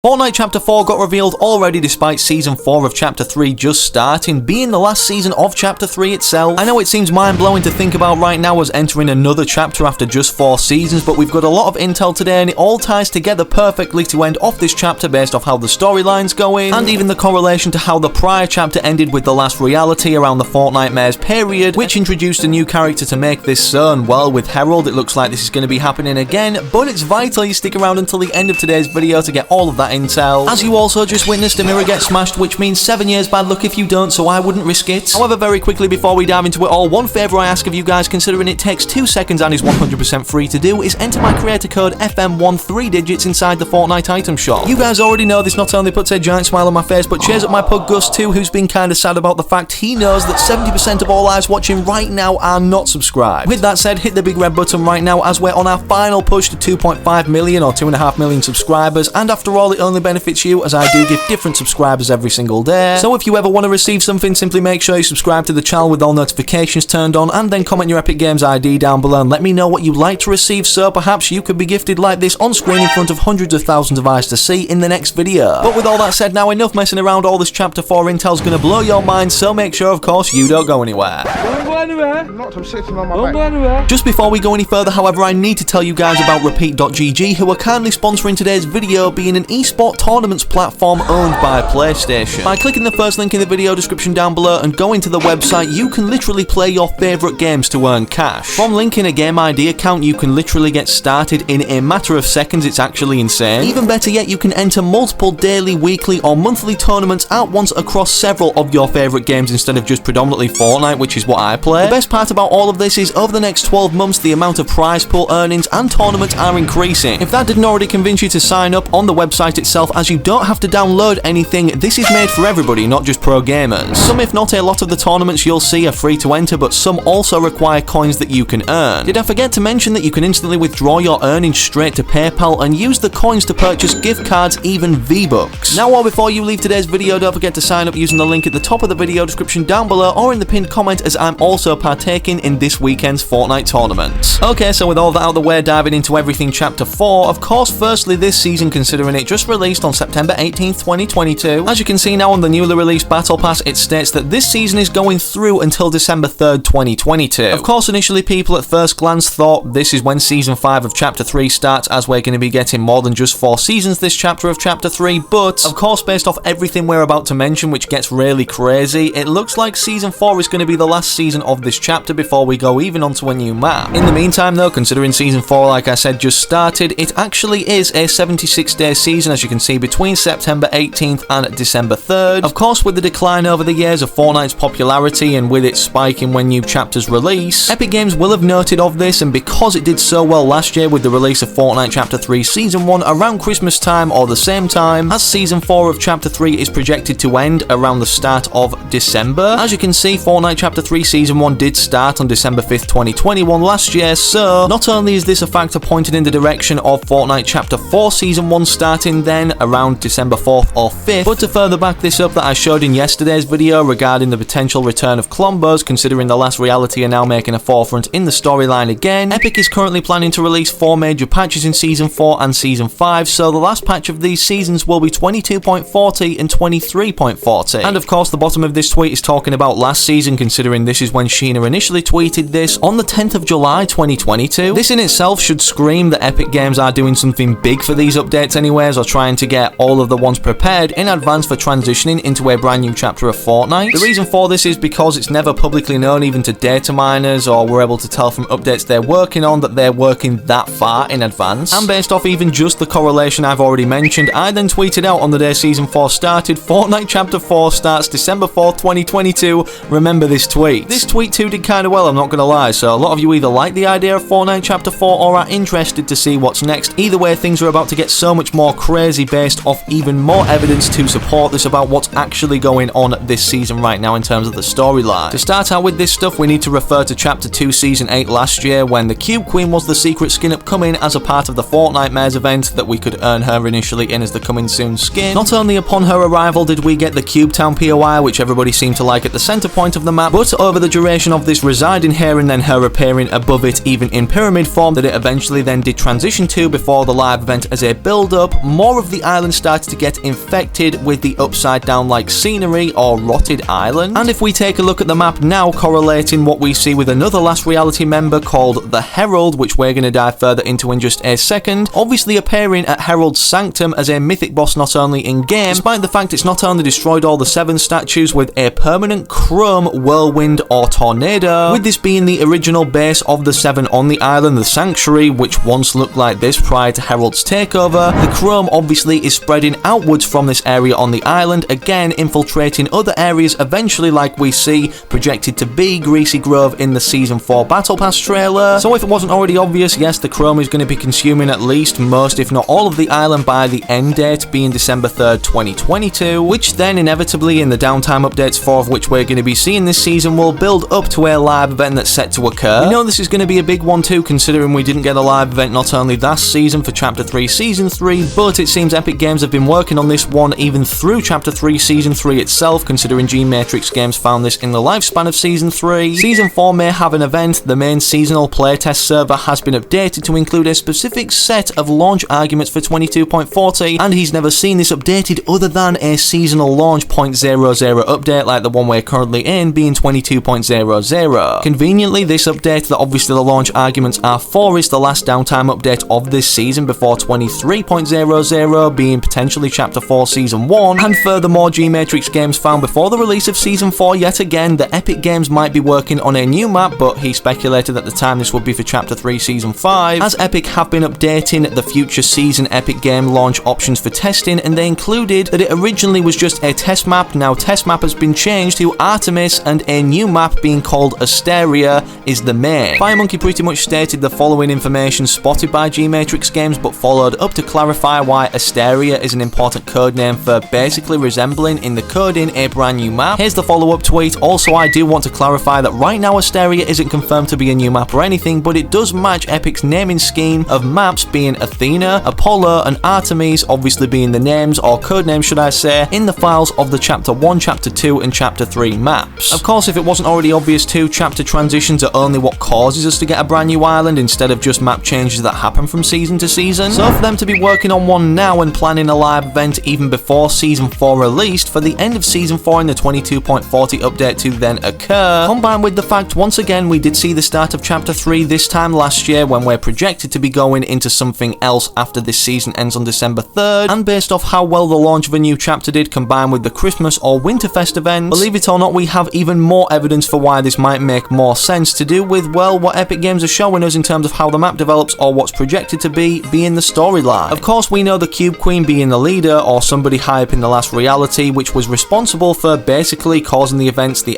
Fortnite Chapter 4 got revealed already despite Season 4 of Chapter 3 just starting, being the last season of Chapter 3 itself. I know it seems mind-blowing to think about right now as entering another chapter after just 4 seasons, but we've got a lot of intel today and it all ties together perfectly to end off this chapter based off how the storyline's going, and even the correlation to how the prior chapter ended with the last reality around the Fortnitemares period, which introduced a new character to make this so, and well, with Herald, it looks like this is going to be happening again, but it's vital you stick around until the end of today's video to get all of that intel, as you also just witnessed a mirror get smashed, which means 7 years bad luck if you don't, so I wouldn't risk it. However, very quickly before we dive into it all, one favour I ask of you guys, considering it takes 2 seconds and is 100% free to do, is enter my creator code FM1 3 digits inside the Fortnite item shop. You guys already know this not only puts a giant smile on my face, but cheers up my pug Gus too, who's been kinda sad about the fact he knows that 70% of all eyes watching right now are not subscribed. With that said, hit the big red button right now as we're on our final push to 2.5 million or 2.5 million subscribers, and after all, it only benefits you as I do give different subscribers every single day. So if you ever want to receive something, simply make sure you subscribe to the channel with all notifications turned on, and then comment your Epic Games ID down below and let me know what you'd like to receive, so perhaps you could be gifted like this on screen in front of hundreds of thousands of eyes to see in the next video. But with all that said, now enough messing around, all this Chapter 4 intel's gonna blow your mind, so make sure of course you don't go anywhere. Don't go anywhere. I'm not, I'm sitting on my Don't back. go anywhere. Just before we go any further, however, I need to tell you guys about Repeat.gg, who are kindly sponsoring today's video, being an esport tournaments platform owned by PlayStation. By clicking the first link in the video description down below and going to the website, you can literally play your favourite games to earn cash. From linking a game ID account, you can literally get started in a matter of seconds. It's actually insane. Even better yet, you can enter multiple daily, weekly or monthly tournaments at once across several of your favourite games instead of just predominantly Fortnite, which is what I play. The best part about all of this is over the next 12 months, the amount of prize pool earnings and tournaments are increasing. If that didn't already convince you to sign up on the website itself, as you don't have to download anything, this is made for everybody, not just pro gamers. Some, if not a lot of the tournaments you'll see are free to enter, but some also require coins that you can earn. Did I forget to mention that you can instantly withdraw your earnings straight to PayPal and use the coins to purchase gift cards, even V-Bucks. Now, or before you leave today's video, don't forget to sign up using the link at the top of the video description down below or in the pinned comment, as I'm also partaking in this weekend's Fortnite tournament. Okay, so with all that out of the way, diving into everything Chapter 4, of course, firstly this season, considering it just released on September 18th, 2022, as you can see now on the newly released Battle Pass, it states that this season is going through until December 3rd, 2022. Of course, initially people at first glance thought this is when Season 5 of Chapter 3 starts, as we're going to be getting more than just 4 seasons this chapter of Chapter 3, but of course, based off everything we're about to mention, which gets really crazy, it looks like Season 4 is going to be the last season of this chapter before we go even onto a new map. In the meantime though, considering Season 4, like I said, just started, it actually is a 76-day season, as you can see, between September 18th and December 3rd. Of course, with the decline over the years of Fortnite's popularity and with it spiking when new chapters release, Epic Games will have noted of this, and because it did so well last year with the release of Fortnite Chapter 3 Season 1 around Christmas time or the same time as Season 4 of Chapter 3 is projected to end around the start of December. As you can see, Fortnite Chapter 3 Season 1 did start on December 5th, 2021 last year, so not only is this a factor pointing in the direction of Fortnite Chapter 4 Season 1 starting then around December 4th or 5th, but to further back this up that I showed in yesterday's video regarding the potential return of Clombos, considering the last reality are now making a forefront in the storyline again, Epic is currently planning to release 4 major patches in Season 4 and Season 5, so the last patch of these seasons will be 22.40 and 23.40. And of course, the bottom of this tweet is talking about last season, considering this is when Sheena initially tweeted this on the 10th of July 2022. This in itself should scream that Epic Games are doing something big for these updates anyways, or trying to get all of the ones prepared in advance for transitioning into a brand new chapter of Fortnite. The reason for this is because it's never publicly known even to data miners, or we're able to tell from updates they're working on that they're working that far in advance. And based off even just the correlation I've already mentioned, I then tweeted out on the day Season 4 started, Fortnite Chapter 4 starts December 4th, 2022. Remember this tweet. This tweet too did kinda well, I'm not gonna lie, so a lot of you either like the idea of Fortnite Chapter 4 or are interested to see what's next. Either way, things are about to get so much more crazy based off even more evidence to support this about what's actually going on this season right now in terms of the storyline. To start out with this stuff, we need to refer to Chapter 2 Season 8 last year, when the Cube Queen was the secret skin upcoming as a part of the Fortnitemares event that we could earn her initially in as the coming soon skin. Not only upon her arrival did we get the Cube Town POI, which everybody seemed to like at the center point of the map, but over the duration of this residing here and then her appearing above it even in pyramid form that it eventually then did transition to before the live event as a build up, more more of the island started to get infected with the upside down like scenery or rotted island. And if we take a look at the map now, correlating what we see with another Last Reality member called the Herald, which we're going to dive further into in just a second, obviously appearing at Herald's Sanctum as a mythic boss not only in game, despite the fact it's not only destroyed all the 7 statues with a permanent chrome whirlwind or tornado, with this being the original base of the 7 on the island, the Sanctuary, which once looked like this prior to Herald's takeover. The chrome obviously is spreading outwards from this area on the island, again infiltrating other areas eventually, like we see projected to be Greasy Grove in the Season 4 Battle Pass trailer. So if it wasn't already obvious, yes, the chrome is going to be consuming at least most, if not all, of the island by the end date being December 3rd, 2022, which then inevitably in the downtime updates, 4 of which we're going to be seeing this season, will build up to a live event that's set to occur. We know this is going to be a big one too, considering we didn't get a live event not only last season for Chapter 3 Season 3, but it seems Epic Games have been working on this one even through Chapter 3 Season 3 itself, considering G-Matrix Games found this in the lifespan of Season 3. Season 4 may have an event. The main seasonal playtest server has been updated to include a specific set of launch arguments for 22.40, and he's never seen this updated other than a seasonal launch 0.00 update like the one we're currently in, being 22.00. Conveniently, this update that obviously the launch arguments are for is the last downtime update of this season before 23.00 being potentially Chapter 4 Season 1, and furthermore, G-Matrix Games found before the release of Season 4 yet again that Epic Games might be working on a new map, but he speculated at the time this would be for Chapter 3 Season 5, as Epic have been updating the future season Epic Game launch options for testing, and they included that it originally was just a test map. Now test map has been changed to Artemis, and a new map being called Asteria is the main. Firemonkey pretty much stated the following information spotted by G-Matrix Games, but followed up to clarify why Asteria is an important codename for basically resembling in the coding a brand new map. Here's the follow-up tweet. Also, I do want to clarify that right now Asteria isn't confirmed to be a new map or anything, but it does match Epic's naming scheme of maps being Athena, Apollo, and Artemis, obviously being the names, or codenames should I say, in the files of the Chapter 1, Chapter 2, and Chapter 3 maps. Of course, if it wasn't already obvious too, chapter transitions are only what causes us to get a brand new island instead of just map changes that happen from season to season. So for them to be working on one now and planning a live event even before Season 4 released for the end of Season 4 in the 22.40 update to then occur, combined with the fact once again we did see the start of Chapter 3 this time last year when we're projected to be going into something else after this season ends on December 3rd, and based off how well the launch of a new chapter did combined with the Christmas or Winterfest event, believe it or not, we have even more evidence for why this might make more sense to do with, well, what Epic Games are showing us in terms of how the map develops or what's projected to be being the storyline. Of course, we know the Cube Queen being the leader or somebody high up in the Last Reality, which was responsible for basically causing the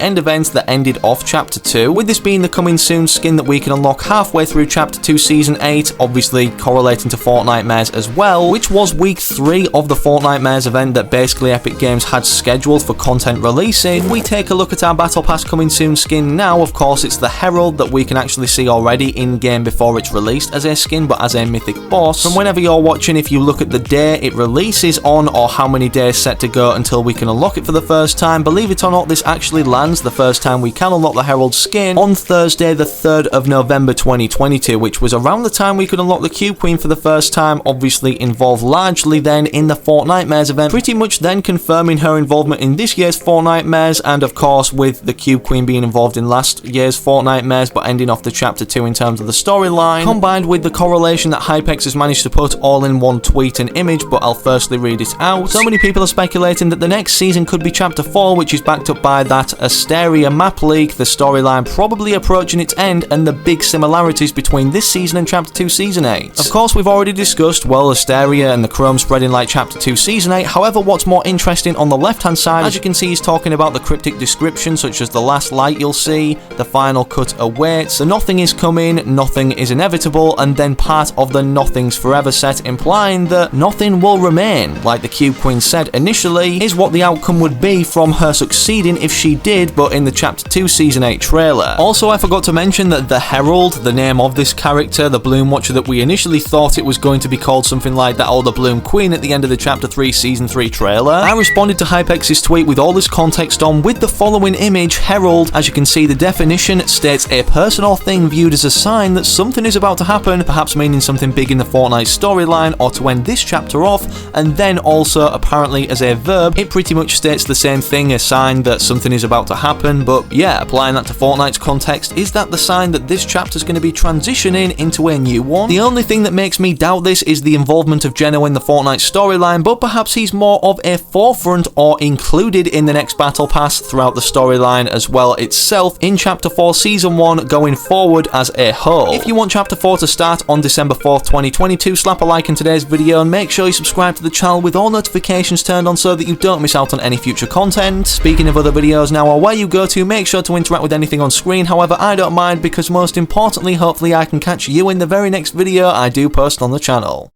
end events that ended off Chapter 2, with this being the coming soon skin that we can unlock halfway through Chapter 2 Season 8, obviously correlating to Fortnitemares as well, which was week 3 of the Fortnitemares event that basically Epic Games had scheduled for content releasing. If we take a look at our Battle Pass coming soon skin now, of course it's the Herald that we can actually see already in game before it's released as a skin, but as a mythic boss. From whenever you're watching, if you look at the day it releases on or how many days set to go until we can unlock it for the first time, believe it or not, this actually lands the first time we can unlock the Herald skin on Thursday the 3rd of November 2022, which was around the time we could unlock the Cube Queen for the first time, obviously involved largely then in the Fortnitemares event, pretty much then confirming her involvement in this year's Fortnitemares, and of course with the Cube Queen being involved in last year's Fortnitemares but ending off the Chapter 2 in terms of the storyline, combined with the correlation that Hypex has managed to put all in one tweet and image, but I'll firstly read it out. So many people are speculating that the next season could be Chapter 4, which is backed up by that Asteria map leak, the storyline probably approaching its end, and the big similarities between this season and Chapter 2 Season 8. Of course, we've already discussed, well, Asteria and the chrome spreading like Chapter 2 Season 8, however, what's more interesting on the left hand side, as you can see, he's talking about the cryptic description such as the last light you'll see, the final cut awaits, the nothing is coming, nothing is inevitable, and then part of the nothing's forever set, implying that nothing will remain, like the Cube Queen said initially, is what the outcome would be from her succeeding if she did, but in the Chapter 2 Season 8 trailer. Also, I forgot to mention that the Herald, the name of this character, the Bloom Watcher that we initially thought it was going to be called something like that, or the Bloom Queen at the end of the Chapter 3 Season 3 trailer, I responded to Hypex's tweet with all this context on with the following image. Herald, as you can see, the definition states a person or thing viewed as a sign that something is about to happen, perhaps meaning something big in the Fortnite storyline, or to end this this chapter off, and then also apparently as a verb, it pretty much states the same thing, a sign that something is about to happen. But yeah, applying that to Fortnite's context, is that the sign that this chapter is going to be transitioning into a new one? The only thing that makes me doubt this is the involvement of Geno in the Fortnite storyline, but perhaps he's more of a forefront or included in the next battle pass throughout the storyline as well itself in Chapter 4 Season 1 going forward as a whole. If you want Chapter 4 to start on December 4th, 2022, slap a like in today's video and make sure you subscribe to the channel with all notifications turned on so that you don't miss out on any future content. Speaking of other videos now or where you go to, make sure to interact with anything on screen. However, I don't mind, because most importantly, hopefully I can catch you in the very next video I do post on the channel.